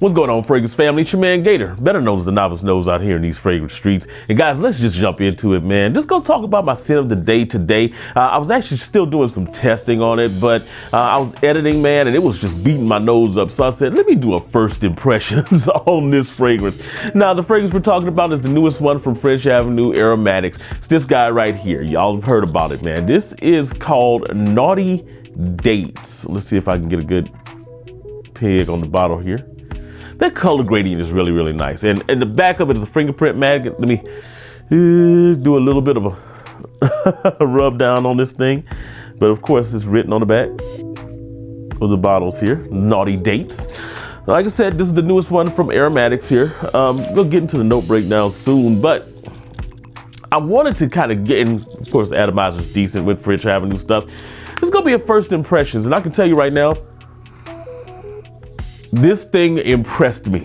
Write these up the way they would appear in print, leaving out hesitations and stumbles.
What's going on, fragrance family? It's your man Gator, better known as the novice nose out here in these fragrance streets. And guys, let's just jump into it, man. Just gonna talk about my scent of the day today. I was actually still doing some testing on it, but I was editing, man, and it was just beating my nose up. So I said, let me do a first impressions on this fragrance. Now, the fragrance we're talking about is the newest one from French Avenue, Aromatix. It's this guy right here. Y'all have heard about it, man. This is called Naughty Dates. Let's see if I can get a good pig on the bottle here. That color gradient is really, really nice. And the back of it is a fingerprint magnet. Let me do a little bit of a rub down on this thing. But of course, it's written on the back of the bottles here, Naughty Dates. Like I said, this is the newest one from Aromatix here. We'll get into the note breakdown soon, but I wanted to kind of get in, of course, the atomizer's decent with French Avenue stuff. It's gonna be a first impressions, and I can tell you right now, this thing impressed me.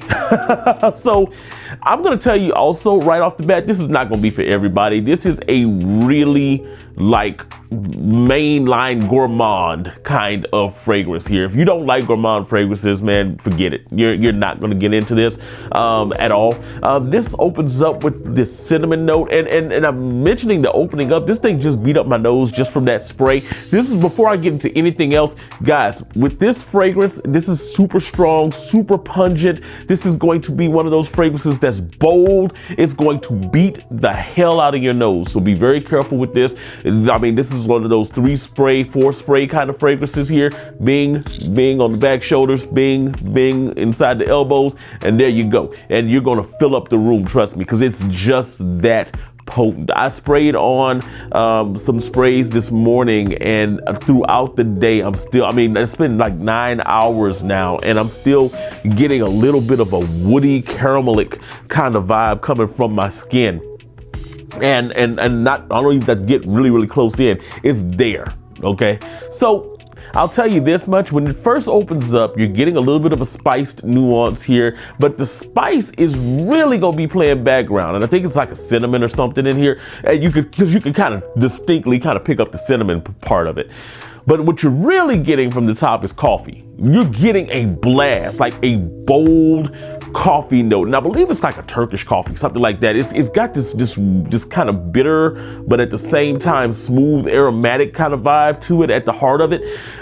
So I'm gonna tell you also right off the bat, this is not gonna be for everybody. This is a really like mainline gourmand kind of fragrance here. If you don't like gourmand fragrances, man, forget it. You're not gonna get into this at all. This opens up with this cinnamon note, and I'm mentioning the opening up. This thing just beat up my nose just from that spray. This is before I get into anything else. Guys, with this fragrance, this is super strong, super pungent. This is going to be one of those fragrances that's bold. It's going to beat the hell out of your nose. So be very careful with this. I mean, this is one of those 3 spray, 4 spray kind of fragrances here. Bing, bing on the back shoulders, bing, bing inside the elbows, and there you go. And you're gonna fill up the room, trust me, because it's just that potent. I sprayed on some sprays this morning, and throughout the day, it's been like 9 hours now, and I'm still getting a little bit of a woody caramelic kind of vibe coming from my skin. And not, I don't even have to get really, really close in. It's there, okay? So I'll tell you this much, when it first opens up, you're getting a little bit of a spiced nuance here, but the spice is really gonna be playing background. And I think it's like a cinnamon or something in here. And you could kind of distinctly kind of pick up the cinnamon part of it. But what you're really getting from the top is coffee. You're getting a blast, like a bold coffee note. And I believe it's like a Turkish coffee, something like that. It's got this kind of bitter, but at the same time, smooth, aromatic kind of vibe to it at the heart of it.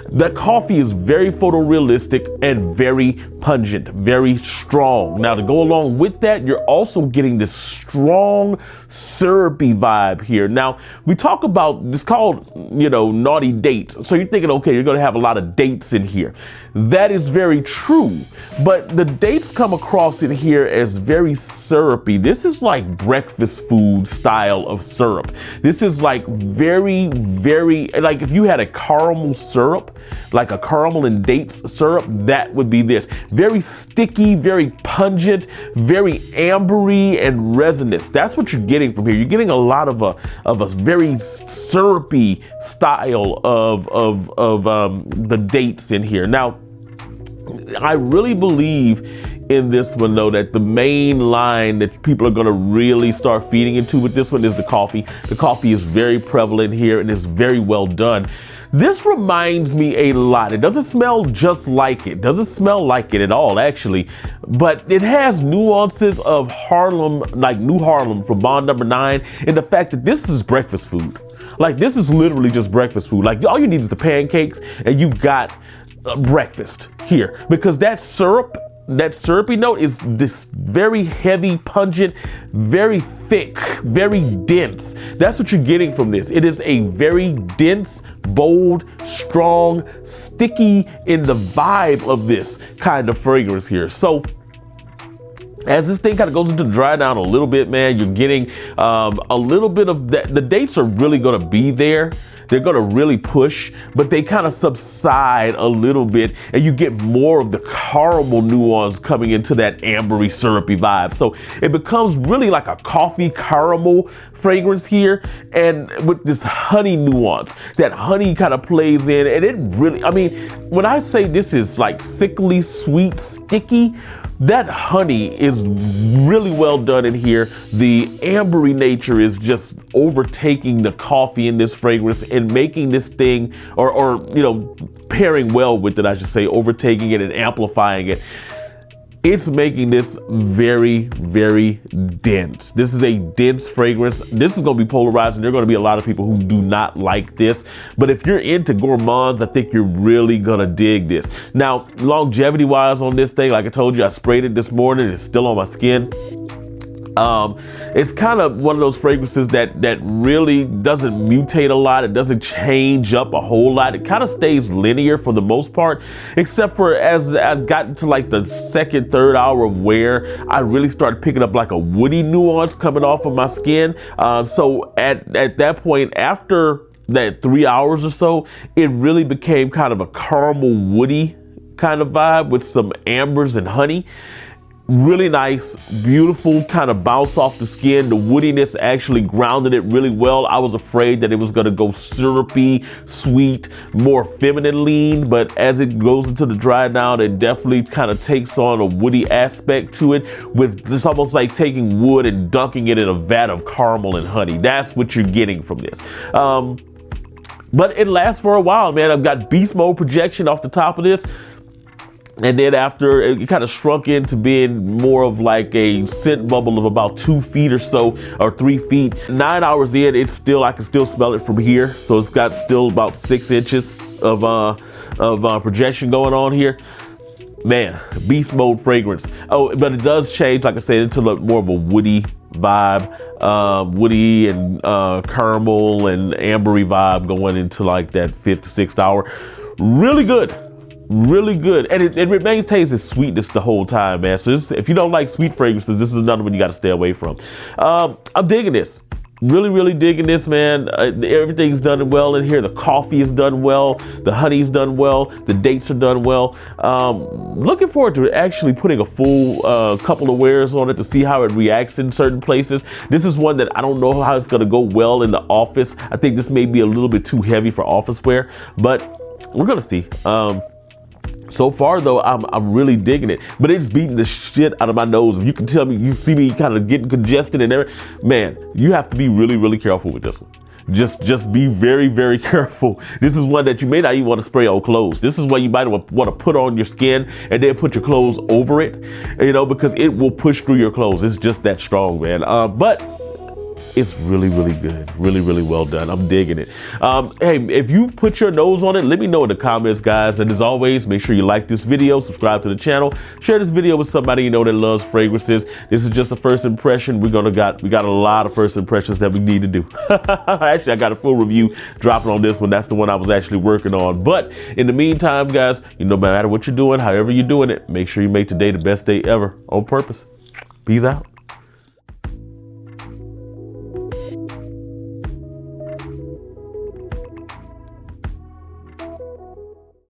The coffee is very photorealistic and very pungent, very strong. Now, to go along with that, you're also getting this strong, syrupy vibe here. Now, we talk about, it's called, Naughty Dates. So you're thinking, okay, you're gonna have a lot of dates in here. That is very true, but the dates come across in here as very syrupy. This is like breakfast food style of syrup. This is like very, very, like if you had a caramel syrup, like a caramel and dates syrup, that would be this. Very sticky, very pungent, very ambery and resinous. That's what you're getting from here. You're getting a lot of a very syrupy style of the dates in here. Now, I really believe in this one, though, that the main line that people are going to really start feeding into with this one is the coffee. The coffee is very prevalent here and is very well done. This reminds me a lot. It doesn't smell just like it. Doesn't smell like it at all, actually. But it has nuances of Harlem, like New Harlem from Bond Number 9, and the fact that this is breakfast food. Like, this is literally just breakfast food. Like, all you need is the pancakes, and you got breakfast here, because that syrupy note is this very heavy, pungent, very thick, very dense. That's what you're getting from this. It is a very dense, bold, strong, sticky in the vibe of this kind of fragrance here. So as this thing kind of goes into dry down a little bit, man, you're getting a little bit of that. The dates are really going to be there. They're going to really push, but they kind of subside a little bit, and you get more of the caramel nuance coming into that ambery, syrupy vibe. So it becomes really like a coffee caramel fragrance here, and with this honey nuance, that honey kind of plays in, and it really, I mean, when I say this is like sickly, sweet, sticky, that honey is really well done in here. The ambery nature is just overtaking the coffee in this fragrance and making this thing, or pairing well with it, I should say, overtaking it and amplifying it. it's making this very, very dense. This is a dense fragrance. This is going to be polarizing. There are going to be a lot of people who do not like this. But if you're into gourmands, I think you're really going to dig this. Now, longevity wise on this thing, like I told you, I sprayed it this morning. It's still on my skin. It's kind of one of those fragrances that really doesn't mutate a lot. It doesn't change up a whole lot. It kind of stays linear for the most part, except for as I've gotten to like the second, third hour of wear, I really started picking up like a woody nuance coming off of my skin. So at that point, after that 3 hours or so, it really became kind of a caramel woody kind of vibe with some ambers and honey. Really nice, beautiful kind of bounce off the skin. The woodiness actually grounded it really well. I was afraid that it was going to go syrupy, sweet, more feminine lean, but as it goes into the dry down, it definitely kind of takes on a woody aspect to it, with this almost like taking wood and dunking it in a vat of caramel and honey. That's what you're getting from this. But it lasts for a while, man. I've got beast mode projection off the top of this. And then after it kind of shrunk into being more of like a scent bubble of about 2 feet or so, or 3 feet. 9 hours in, it's still, I can still smell it from here. So it's got still about 6 inches of projection going on here. Man, beast mode fragrance. Oh, but it does change, like I said, into more of a woody vibe, woody and caramel and ambery vibe going into like that 5th, 6th hour. Really good. Really good, and it maintains its sweetness the whole time, man. So if you don't like sweet fragrances, this is another one you got to stay away from. I'm digging this. Really digging this, man. Everything's done well in here. The coffee is done well. The honey's done well. The dates are done well. Looking forward to actually putting a full couple of wears on it to see how it reacts in certain places. This is one that I don't know how it's going to go well in the office. I think this may be a little bit too heavy for office wear, but we're going to see. So far though, I'm really digging it, but it's beating the shit out of my nose. If you can tell me, you see me kind of getting congested and everything, man, you have to be really careful with this one. Just be very careful. This is one that you may not even want to spray on clothes. This is what you might want to put on your skin and then put your clothes over it, you know, because it will push through your clothes. It's just that strong, man. But it's really good, really well done. I'm digging it. Hey, if you put your nose on it, let me know in the comments, guys. And as always, make sure you like this video, subscribe to the channel, share this video with somebody you know that loves fragrances. This is just a first impression. We got a lot of first impressions that we need to do. Actually, I got a full review dropping on this one. That's the one I was actually working on. But in the meantime, guys, you know, no matter what you're doing, however you're doing it, make sure you make today the best day ever on purpose. Peace out.